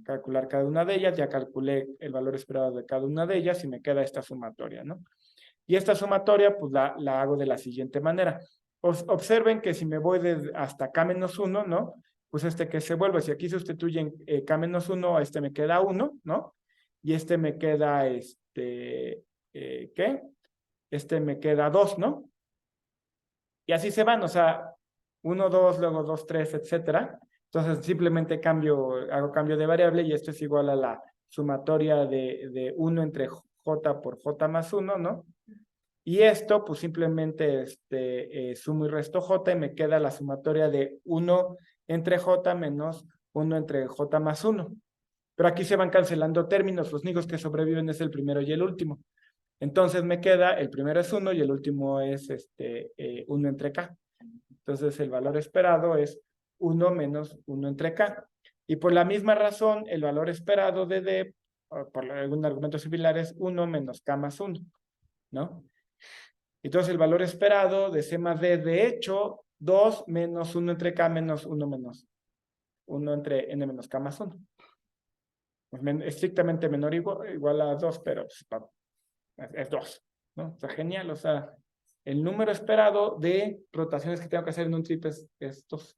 calcular cada una de ellas, ya calculé el valor esperado de cada una de ellas y me queda esta sumatoria, ¿no? Y esta sumatoria pues la hago de la siguiente manera. Observen que si me voy hasta K-1, ¿no? Pues que se vuelve, si aquí sustituyen K-1, me queda 1, ¿no? Y me queda, ¿qué? Me queda 2, ¿no? Y así se van, o sea, 1, 2, luego 2, 3, etcétera. Entonces simplemente hago cambio de variable y esto es igual a la sumatoria de 1 entre J por J más 1, ¿no? Y esto, pues simplemente sumo y resto J y me queda la sumatoria de 1 entre J menos 1 entre J más 1. Pero aquí se van cancelando términos, los únicos que sobreviven es el primero y el último. Entonces me queda, el primero es 1 y el último es 1 entre K. Entonces el valor esperado es 1 menos 1 entre K. Y por la misma razón, el valor esperado de D, por algún argumento similar, es 1 menos K más 1, ¿no? Entonces el valor esperado de C más D, de hecho, 2 menos 1 entre K menos 1 entre N menos K más 1. Pues estrictamente menor igual a 2, pero pues, es 2, ¿no? O sea, genial, o sea, el número esperado de rotaciones que tengo que hacer en un trip es 2.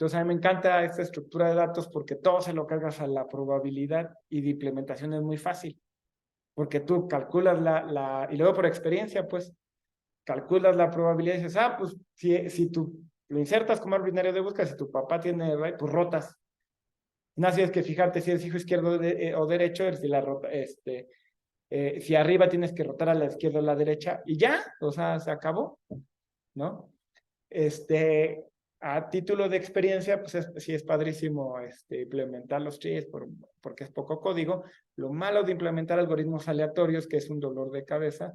Entonces, a mí me encanta esta estructura de datos porque todo se lo cargas a la probabilidad y de implementación es muy fácil. Porque tú calculas y luego por experiencia, pues, calculas la probabilidad y dices, pues, si tú lo insertas como árbitro binario de búsqueda, si tu papá tiene, pues rotas. No tienes que fijarte si eres hijo izquierdo o derecho, si arriba tienes que rotar a la izquierda o a la derecha y ya, o sea, se acabó, ¿no? A título de experiencia, pues sí es padrísimo implementar los trees porque es poco código. Lo malo de implementar algoritmos aleatorios, que es un dolor de cabeza,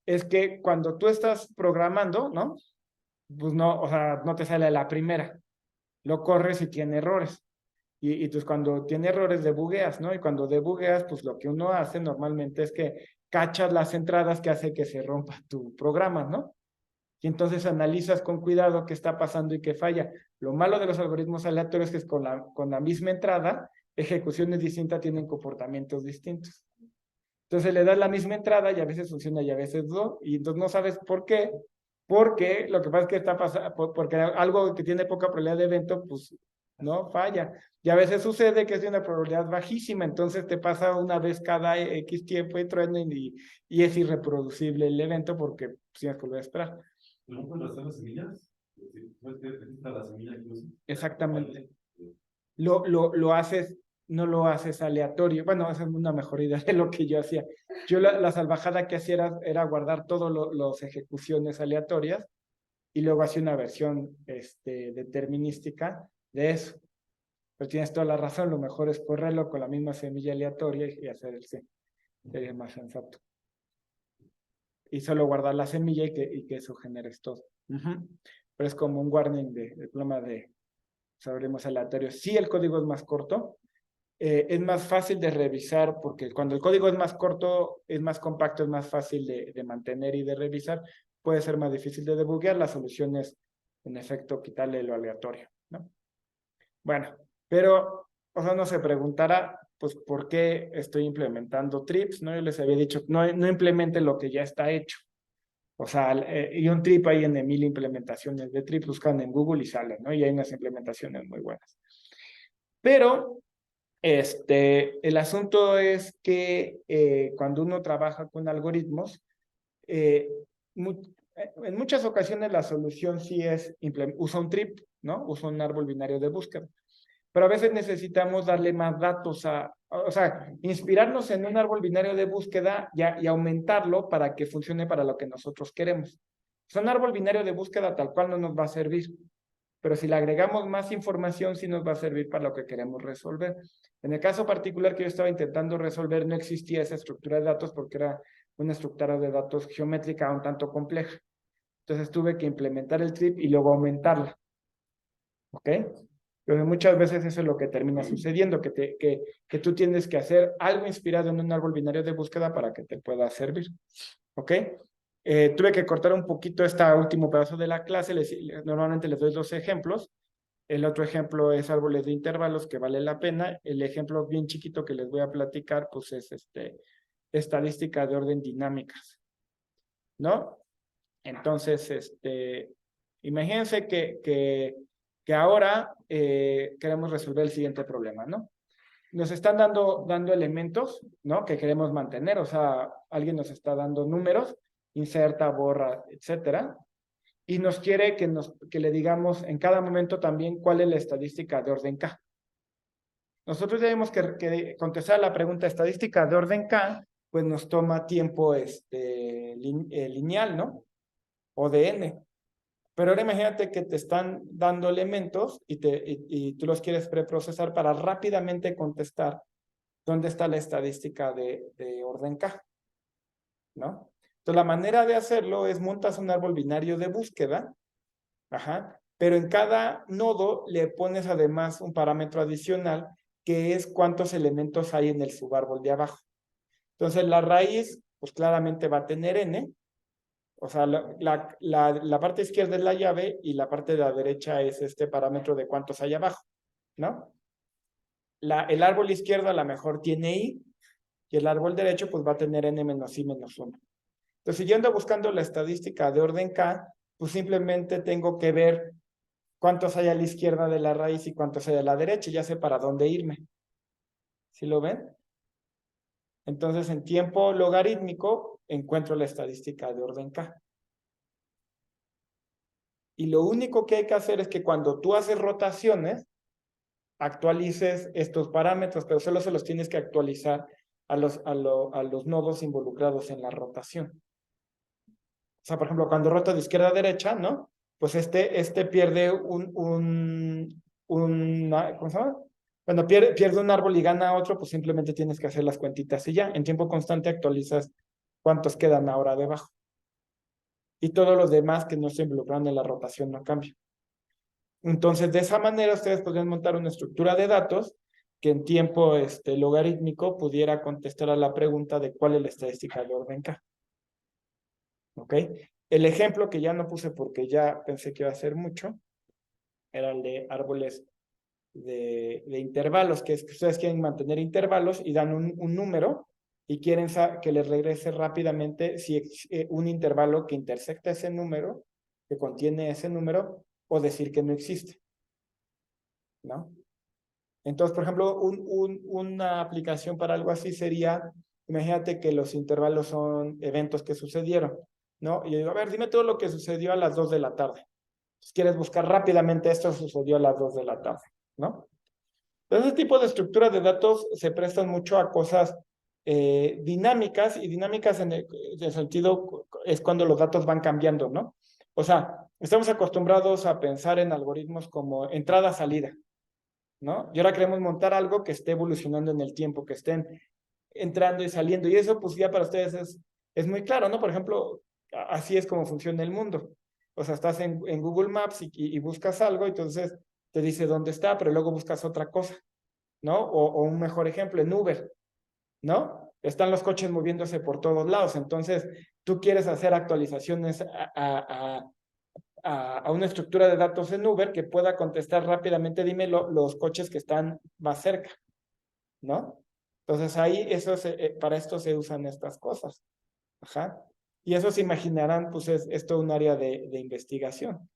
es que cuando tú estás programando, ¿no? Pues no, o sea, no te sale a la primera. Lo corres y tiene errores. Y entonces cuando tiene errores debugueas, ¿no? Y cuando debugueas, pues lo que uno hace normalmente es que cachas las entradas que hace que se rompa tu programa, ¿no? Y entonces analizas con cuidado qué está pasando y qué falla. Lo malo de los algoritmos aleatorios es que con la misma entrada, ejecuciones distintas tienen comportamientos distintos. Entonces le das la misma entrada y a veces funciona y a veces no, y entonces no sabes por qué, porque lo que pasa es que está pasando, porque algo que tiene poca probabilidad de evento, pues no falla. Y a veces sucede que es de una probabilidad bajísima, entonces te pasa una vez cada X tiempo y truena y es irreproducible el evento porque tienes que volver a esperar. ¿No puedes hacer las semillas? ¿Puedes que la semilla incluso? Exactamente. Lo haces, no lo haces aleatorio. Bueno, esa es una mejor idea de lo que yo hacía. Yo la salvajada que hacía era guardar todas las ejecuciones aleatorias y luego hacía una versión determinística de eso. Pero tienes toda la razón, lo mejor es correrlo con la misma semilla aleatoria y hacer el C. Sería más sensato. Y solo guardar la semilla y que eso genere todo. Pero es como un warning de problema de algoritmos aleatorios. Sí, el código es más corto, es más fácil de revisar, porque cuando el código es más corto, es más compacto, es más fácil de mantener y de revisar, puede ser más difícil de debuguear. La solución es, en efecto, quitarle lo aleatorio, ¿no? Bueno, pero, o sea, no se preguntará, pues, ¿por qué estoy implementando trips? ¿No? Yo les había dicho, no implemente lo que ya está hecho. O sea, y un trip hay en 1000 implementaciones de trips, buscan en Google y salen, ¿no? Y hay unas implementaciones muy buenas. Pero el asunto es que cuando uno trabaja con algoritmos, eh, mu en muchas ocasiones la solución sí es, usa un trip, ¿no? Usa un árbol binario de búsqueda. Pero a veces necesitamos darle más datos o sea, inspirarnos en un árbol binario de búsqueda y aumentarlo para que funcione para lo que nosotros queremos. O sea, un árbol binario de búsqueda tal cual no nos va a servir, pero si le agregamos más información, sí nos va a servir para lo que queremos resolver. En el caso particular que yo estaba intentando resolver, no existía esa estructura de datos porque era una estructura de datos geométrica un tanto compleja. Entonces tuve que implementar el trip y luego aumentarla. ¿Ok? Pero muchas veces eso es lo que termina sucediendo, que tú tienes que hacer algo inspirado en un árbol binario de búsqueda para que te pueda servir. ¿Ok? Tuve que cortar un poquito este último pedazo de la clase. Normalmente les doy 2 ejemplos. El otro ejemplo es árboles de intervalos, que vale la pena. El ejemplo bien chiquito que les voy a platicar, pues es estadística de orden dinámicas, ¿no? Entonces, imagínense que ahora queremos resolver el siguiente problema, ¿no? Nos están dando elementos, ¿no? Que queremos mantener, o sea, alguien nos está dando números, inserta, borra, etcétera, y nos quiere que le digamos en cada momento también cuál es la estadística de orden K. Nosotros ya vimos que contestar la pregunta estadística de orden K, pues nos toma tiempo lineal, ¿no? O de n. Pero ahora imagínate que te están dando elementos y tú los quieres preprocesar para rápidamente contestar dónde está la estadística de orden K, ¿no? Entonces, la manera de hacerlo es montas un árbol binario de búsqueda, ajá, pero en cada nodo le pones además un parámetro adicional que es cuántos elementos hay en el subárbol de abajo. Entonces, la raíz, pues claramente va a tener n, o sea, la parte izquierda es la llave y la parte de la derecha es este parámetro de cuántos hay abajo, ¿no? El árbol izquierdo a lo mejor tiene i y el árbol derecho pues va a tener n menos i menos 1. Entonces, si yo ando buscando la estadística de orden K, pues simplemente tengo que ver cuántos hay a la izquierda de la raíz y cuántos hay a la derecha, ya sé para dónde irme. ¿Sí lo ven? Entonces, en tiempo logarítmico, encuentro la estadística de orden K. Y lo único que hay que hacer es que cuando tú haces rotaciones, actualices estos parámetros, pero solo se los tienes que actualizar a los nodos involucrados en la rotación. O sea, por ejemplo, cuando rota de izquierda a derecha, ¿no? Pues este pierde ¿cómo se llama? Cuando pierde un árbol y gana otro, pues simplemente tienes que hacer las cuentitas y ya. En tiempo constante actualizas cuántos quedan ahora debajo. Y todos los demás que no se involucran en la rotación no cambian. Entonces, de esa manera, ustedes podrían montar una estructura de datos que en tiempo logarítmico pudiera contestar a la pregunta de cuál es la estadística de orden K. ¿Ok? El ejemplo que ya no puse porque ya pensé que iba a ser mucho, era el de árboles de intervalos, que es que ustedes quieren mantener intervalos y dan un número y quieren que les regrese rápidamente si un intervalo que intersecta ese número, que contiene ese número, o decir que no existe, ¿no? Entonces, por ejemplo, una aplicación para algo así sería, imagínate que los intervalos son eventos que sucedieron, ¿no? Y yo digo, a ver, dime todo lo que sucedió a las 2 de la tarde. Entonces, quieres buscar rápidamente esto sucedió a las 2 de la tarde, ¿no? Entonces, ese tipo de estructuras de datos se prestan mucho a cosas dinámicas, y dinámicas en el sentido es cuando los datos van cambiando, ¿no? O sea, estamos acostumbrados a pensar en algoritmos como entrada-salida, ¿no? Y ahora queremos montar algo que esté evolucionando en el tiempo, que estén entrando y saliendo. Y eso, pues ya para ustedes es muy claro, ¿no? Por ejemplo, así es como funciona el mundo. O sea, estás en Google Maps y buscas algo, entonces te dice dónde está, pero luego buscas otra cosa, ¿no? O un mejor ejemplo, en Uber, ¿no? Están los coches moviéndose por todos lados, entonces tú quieres hacer actualizaciones a una estructura de datos en Uber que pueda contestar rápidamente, dime los coches que están más cerca, ¿no? Entonces ahí para esto se usan estas cosas. Ajá. Y eso se imaginarán, pues es todo un área de investigación,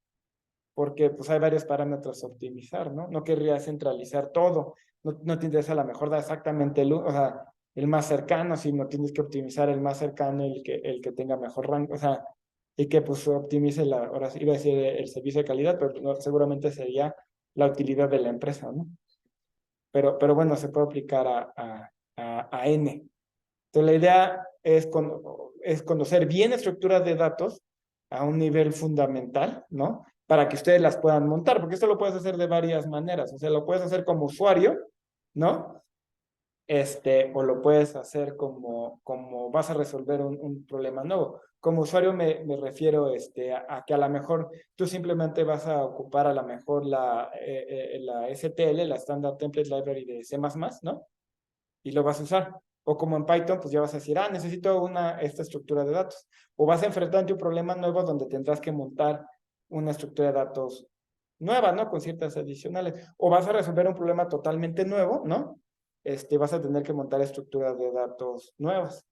porque pues hay varios parámetros a optimizar, ¿no? No querría centralizar todo, no te interesa a lo mejor dar exactamente o sea, el más cercano, sino tienes que optimizar el más cercano, el que tenga mejor rango, o sea, y que pues optimice ahora sí iba a decir el servicio de calidad, pero no, seguramente sería la utilidad de la empresa, ¿no? Pero bueno, se puede aplicar a N. Entonces, la idea es conocer bien estructuras de datos a un nivel fundamental, ¿no? Para que ustedes las puedan montar, porque esto lo puedes hacer de varias maneras. O sea, lo puedes hacer como usuario, ¿no? O lo puedes hacer como vas a resolver un problema nuevo. Como usuario me refiero a que a lo mejor tú simplemente vas a ocupar a lo mejor la STL, la Standard Template Library de C++, ¿no? Y lo vas a usar. O como en Python, pues ya vas a decir, necesito esta estructura de datos. O vas a enfrentarte a un problema nuevo donde tendrás que montar una estructura de datos nueva, ¿no? Con ciertas adicionales. O vas a resolver un problema totalmente nuevo, ¿no? Vas a tener que montar estructuras de datos nuevas.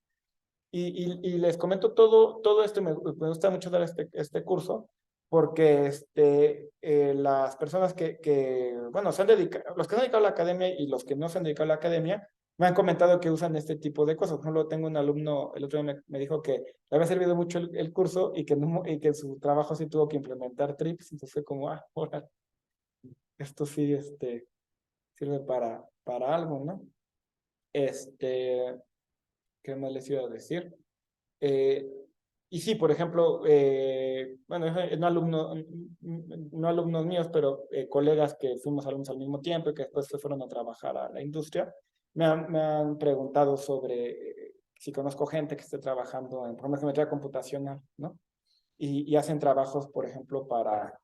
Y les comento todo esto, me gusta mucho dar este curso, porque las personas bueno, se han dedicado, los que se han dedicado a la academia y los que no se han dedicado a la academia, me han comentado que usan este tipo de cosas. Por ejemplo, tengo un alumno, el otro día me dijo que le había servido mucho el curso y que en su trabajo sí tuvo que implementar trips, entonces fue como, ahora, esto sí sirve para algo, ¿no? ¿Qué más les iba a decir? Eh, y sí, por ejemplo, bueno, no alumnos míos, pero colegas que fuimos alumnos al mismo tiempo y que después se fueron a trabajar a la industria, me han preguntado sobre si conozco gente que esté trabajando en, por ejemplo, geometría computacional, ¿no? Y hacen trabajos, por ejemplo, para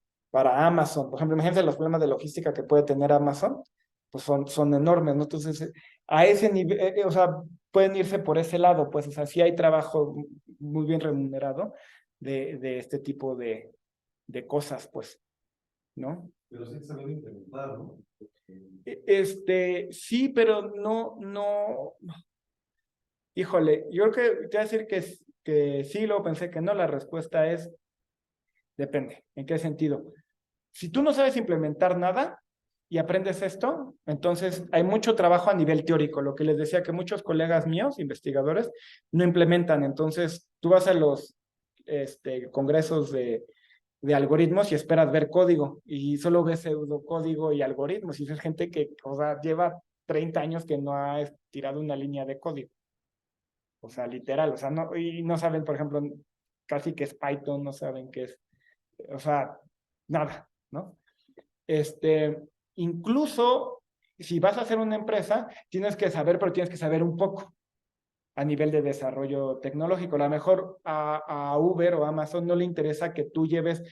Amazon. Por ejemplo, imagínense los problemas de logística que puede tener Amazon, pues son enormes, ¿no? Entonces, a ese nivel, o sea, pueden irse por ese lado, pues, o sea, sí hay trabajo muy bien remunerado de este tipo de cosas, pues, ¿no? Pero sí se debe implementar, ¿no? Sí, pero no, híjole, yo creo que te voy a decir que sí, luego pensé que no, la respuesta es, depende, ¿en qué sentido? Si tú no sabes implementar nada y aprendes esto, entonces hay mucho trabajo a nivel teórico, lo que les decía que muchos colegas míos, investigadores, no implementan. Entonces, tú vas a los congresos de algoritmos y esperas ver código y solo ves pseudocódigo y algoritmos y es gente que, o sea, lleva 30 años que no ha tirado una línea de código. O sea, literal, o sea, y no saben, por ejemplo, casi que es Python, no saben qué es, o sea, nada, ¿no? Incluso si vas a hacer una empresa, tienes que saber, pero tienes que saber un poco a nivel de desarrollo tecnológico. A lo mejor a Uber o Amazon no le interesa que tú lleves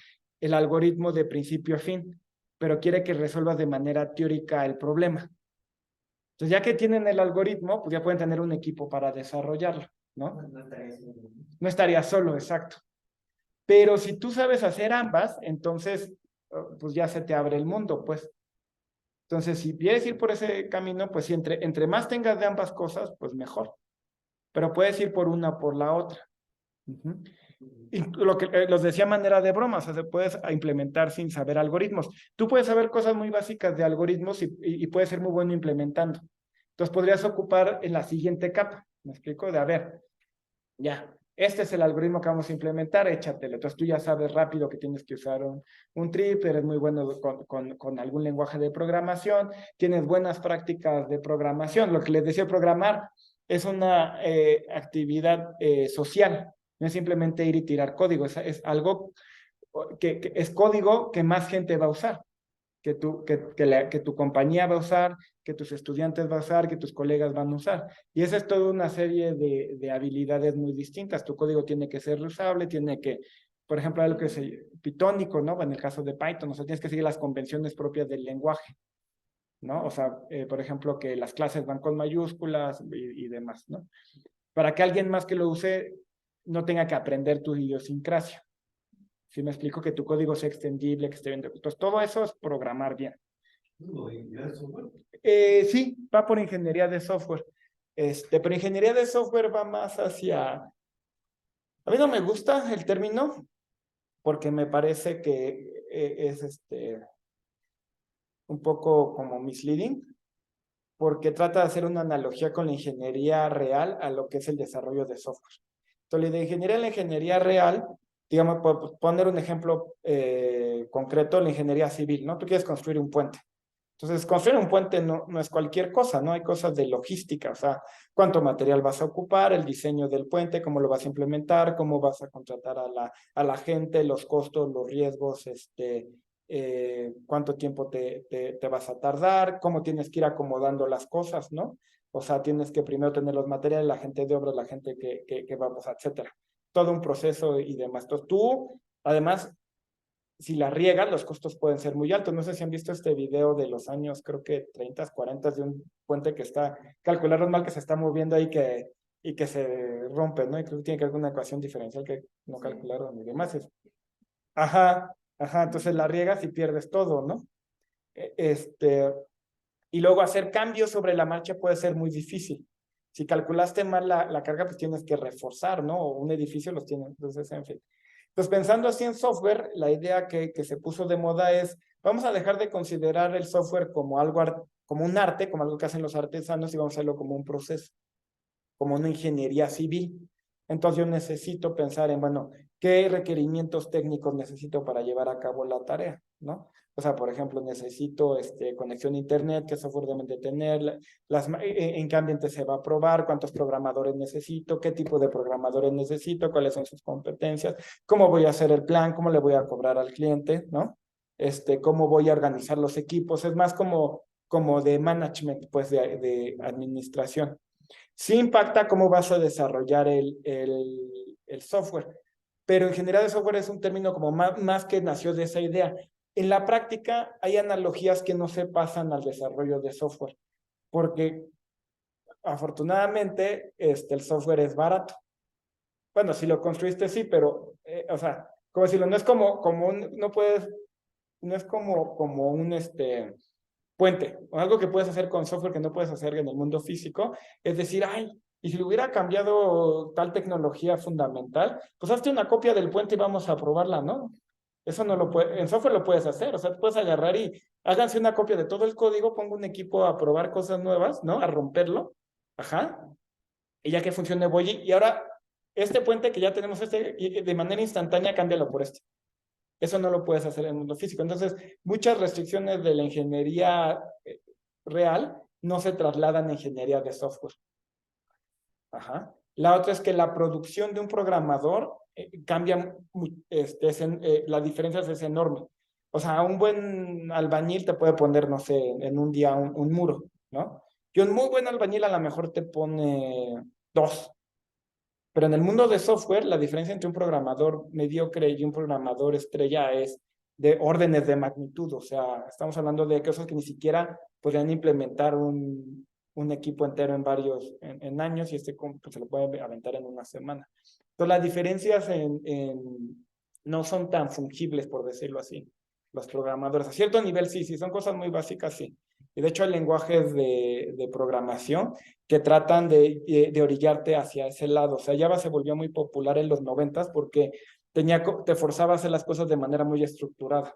el algoritmo de principio a fin, pero quiere que resuelvas de manera teórica el problema. Entonces, ya que tienen el algoritmo, pues ya pueden tener un equipo para desarrollarlo, ¿no? No estaría solo, exacto. Pero si tú sabes hacer ambas, entonces, pues ya se te abre el mundo, pues. Entonces, si quieres ir por ese camino, pues si entre más tengas de ambas cosas, pues mejor. Pero puedes ir por una o por la otra. Uh-huh. Y lo que los decía manera de broma, o sea, se puedes implementar sin saber algoritmos. Tú puedes saber cosas muy básicas de algoritmos y puedes ser muy bueno implementando. Entonces podrías ocupar en la siguiente capa, ¿me explico? De a ver, ya, este es el algoritmo que vamos a implementar, échatelo. Entonces tú ya sabes rápido que tienes que usar un trip, eres muy bueno con algún lenguaje de programación, tienes buenas prácticas de programación. Lo que les decía, programar es una actividad social, no es simplemente ir y tirar código, es algo que es código que más gente va a usar que tu compañía va a usar, que tus estudiantes van a usar, que tus colegas van a usar. Y esa es toda una serie de habilidades muy distintas. Tu código tiene que ser reusable, tiene que, por ejemplo, algo que es pitónico, ¿no? En el caso de Python, o sea, tienes que seguir las convenciones propias del lenguaje. ¿no? O sea, por ejemplo, que las clases van con mayúsculas y demás, ¿no? Para que alguien más que lo use no tenga que aprender tu idiosincrasia. Si me explico, que tu código sea extendible, que esté bien. Entonces, todo eso es programar bien. Sí, va por ingeniería de software. Pero ingeniería de software va más hacia... A mí no me gusta el término porque me parece que es un poco como misleading, porque trata de hacer una analogía con la ingeniería real a lo que es el desarrollo de software. Entonces, la ingeniería real, digamos, por poner un ejemplo concreto, la ingeniería civil, ¿no? Tú quieres construir un puente. Entonces, construir un puente no es cualquier cosa, ¿no? Hay cosas de logística, o sea, cuánto material vas a ocupar, el diseño del puente, cómo lo vas a implementar, cómo vas a contratar a la gente, los costos, los riesgos, cuánto tiempo te vas a tardar, cómo tienes que ir acomodando las cosas, ¿no? O sea, tienes que primero tener los materiales, la gente de obra, la gente que va a pasar, etcétera. Todo un proceso y demás. Entonces, tú, además, si la riegas, los costos pueden ser muy altos. No sé si han visto este video de los años, creo que 30, 40, de un puente que está, calcularon mal, que se está moviendo ahí y que se rompe, ¿no? Y creo que tiene que haber una ecuación diferencial que no calcularon y demás. Ajá, ajá, entonces la riegas y pierdes todo, ¿no? E- Este, y luego hacer cambios sobre la marcha puede ser muy difícil. Si calculaste mal la carga, pues tienes que reforzar, ¿no? O un edificio los tiene, entonces, en fin. Pues pensando así en software, la idea que se puso de moda es, vamos a dejar de considerar el software como algo, como un arte, como algo que hacen los artesanos, y vamos a hacerlo como un proceso, como una ingeniería civil. Entonces yo necesito pensar en, bueno, ¿qué requerimientos técnicos necesito para llevar a cabo la tarea? ¿No? O sea, por ejemplo, necesito conexión a internet, qué software deben de tener, en qué ambiente se va a probar, cuántos programadores necesito, qué tipo de programadores necesito, cuáles son sus competencias, cómo voy a hacer el plan, cómo le voy a cobrar al cliente, ¿no? Cómo voy a organizar los equipos, es más como de management, pues de administración. Sí impacta cómo vas a desarrollar el software, pero en general el software es un término como más que nació de esa idea. En la práctica hay analogías que no se pasan al desarrollo de software, porque afortunadamente el software es barato. Bueno, si lo construiste sí, pero, o sea, como decirlo, no es como un, no puedes, no es como un, puente, o algo que puedes hacer con software que no puedes hacer en el mundo físico, es decir, ay, y si le hubiera cambiado tal tecnología fundamental, pues hazte una copia del puente y vamos a probarla, ¿no? Eso no lo puede, en software lo puedes hacer, o sea, puedes agarrar y háganse una copia de todo el código, pongo un equipo a probar cosas nuevas, ¿no? A romperlo, ajá, y ya que funcione voy, y ahora este puente que ya tenemos de manera instantánea, cámbialo por este. Eso no lo puedes hacer en el mundo físico. Entonces, muchas restricciones de la ingeniería real no se trasladan a ingeniería de software. Ajá. La otra es que la producción de un programador cambia, la diferencia es enorme. O sea, un buen albañil te puede poner, no sé, en un día un muro, ¿no? Y un muy buen albañil a lo mejor te pone dos. Pero en el mundo de software, la diferencia entre un programador mediocre y un programador estrella es de órdenes de magnitud. O sea, estamos hablando de cosas que ni siquiera podrían implementar un equipo entero en en años y pues, se lo puede aventar en una semana. Entonces, las diferencias no son tan fungibles, por decirlo así, los programadores. A cierto nivel, sí, sí, son cosas muy básicas, sí. Y de hecho, hay lenguajes de programación que tratan de orillarte hacia ese lado. O sea, Java se volvió muy popular en los 90 porque te forzaba a hacer las cosas de manera muy estructurada.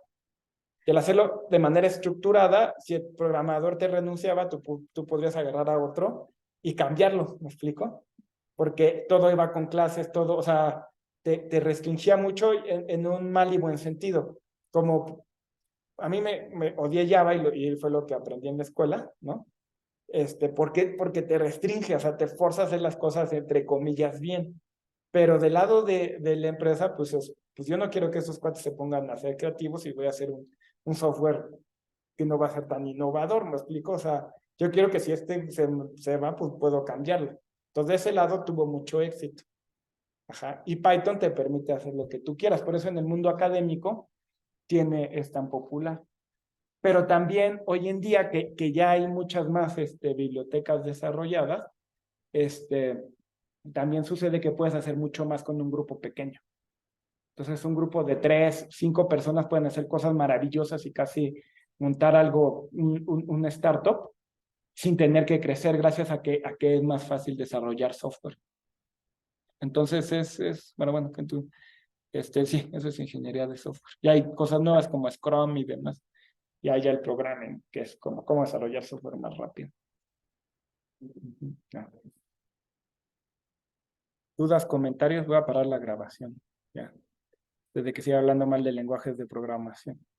Y al hacerlo de manera estructurada, si el programador te renunciaba, tú podrías agarrar a otro y cambiarlo, ¿me explico? Porque todo iba con clases, todo, o sea, te restringía mucho en un mal y buen sentido. Como a mí me odié Java y fue lo que aprendí en la escuela, ¿no? ¿Por qué? Porque te restringe, o sea, te fuerza a hacer las cosas entre comillas bien. Pero del lado de la empresa, pues yo no quiero que esos cuates se pongan a ser creativos y voy a hacer un software que no va a ser tan innovador, ¿me explico? O sea, yo quiero que si se va, pues puedo cambiarlo. Entonces, de ese lado tuvo mucho éxito. Ajá. Y Python te permite hacer lo que tú quieras. Por eso en el mundo académico es tan popular. pero también hoy en día que ya hay muchas más bibliotecas desarrolladas, también sucede que puedes hacer mucho más con un grupo pequeño. Entonces, un grupo de 3, 5 personas pueden hacer cosas maravillosas y casi montar algo, un startup, sin tener que crecer gracias a que es más fácil desarrollar software. Entonces, bueno, que tú, sí, eso es ingeniería de software. Y hay cosas nuevas como Scrum y demás. Y hay ya el programming, que es como cómo desarrollar software más rápido. Ya. ¿Dudas, comentarios? Voy a parar la grabación. Ya. Desde que siga hablando mal de lenguajes de programación.